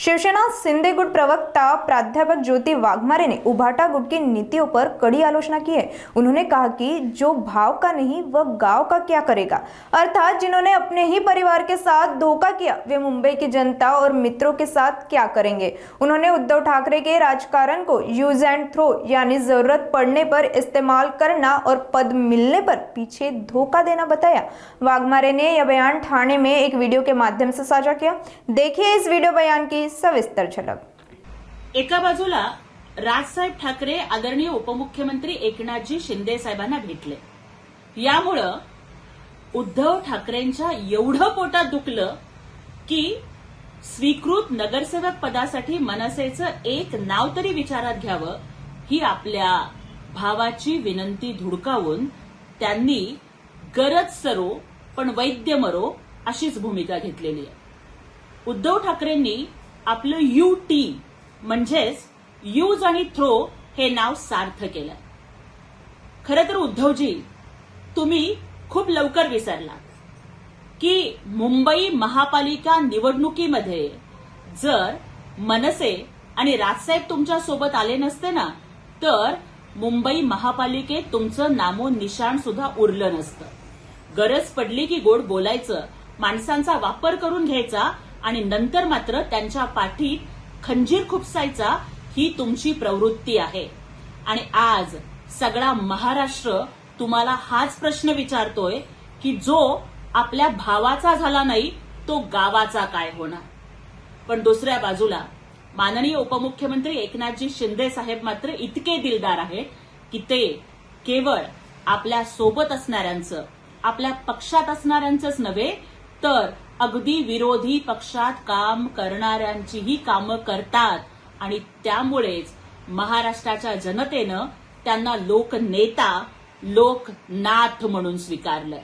शिवसेना शिंदे गुट प्रवक्ता प्राध्यापक ज्योति वाघमारे ने उभाटा गुट की नीतियों पर कड़ी आलोचना की है। उन्होंने कहा कि जो भाव का नहीं वह गांव का क्या करेगा, अर्थात जिन्होंने अपने ही परिवार के साथ धोखा किया वे मुंबई की जनता और मित्रों के साथ क्या करेंगे। उन्होंने उद्धव ठाकरे के राजकारण को यूज एंड थ्रो यानी जरूरत पड़ने पर इस्तेमाल करना और पद मिलने पर पीछे धोखा देना बताया। वाघमारे ने यह बयान ठाणे में एक वीडियो के माध्यम से साझा किया। देखिए इस वीडियो बयान की सविस्तर झलक। एका बाजूला राजसाहेब ठाकरे आदरणीय उपमुख्यमंत्री एकनाथजी शिंदे साहेबांना भेटले, यामुळं उद्धव ठाकरेंच्या एवढं पोटात दुखलं की स्वीकृत नगरसेवक पदासाठी मनसेचं एक नाव तरी विचारात घ्यावं ही आपल्या भावाची विनंती धुडकावून त्यांनी गरज सरो पण वैद्य मरो अशीच भूमिका घेतलेली आहे। उद्धव ठाकरेंनी आपलं UT म्हणजेच यूज आणि थ्रो हे नाव सार्थ केलं। खरं तर उद्धवजी तुम्ही खूप लवकर विसरलात की मुंबई महापालिका निवडणुकीमध्ये जर मनसे आणि राजसाहेब तुमच्या सोबत आले नसते ना तर मुंबई महापालिकेत तुमचं नामो निशाण सुद्धा उरलं नसतं। गरज पडली की गोड बोलायचं, माणसांचा वापर करून घ्यायचा आणि नंतर मात्र त्यांच्या पाठीत खंजीर खुपसायचा ही तुमची प्रवृत्ती आहे। आणि आज सगळा महाराष्ट्र तुम्हाला हाच प्रश्न विचारतोय की जो आपल्या भावाचा झाला नाही तो गावाचा काय होणार। पण दुसऱ्या बाजूला माननीय उपमुख्यमंत्री एकनाथजी शिंदे साहेब मात्र इतके दिलदार आहेत की ते केवळ आपल्या सोबत असणाऱ्यांचं, आपल्या पक्षात असणाऱ्यांचंच नव्हे तर अगदी विरोधी पक्षात काम करणाऱ्यांचीही कामं करतात आणि त्यामुळेच महाराष्ट्राच्या जनतेनं त्यांना लोकनेता, लोकनाथ म्हणून स्वीकारलंय।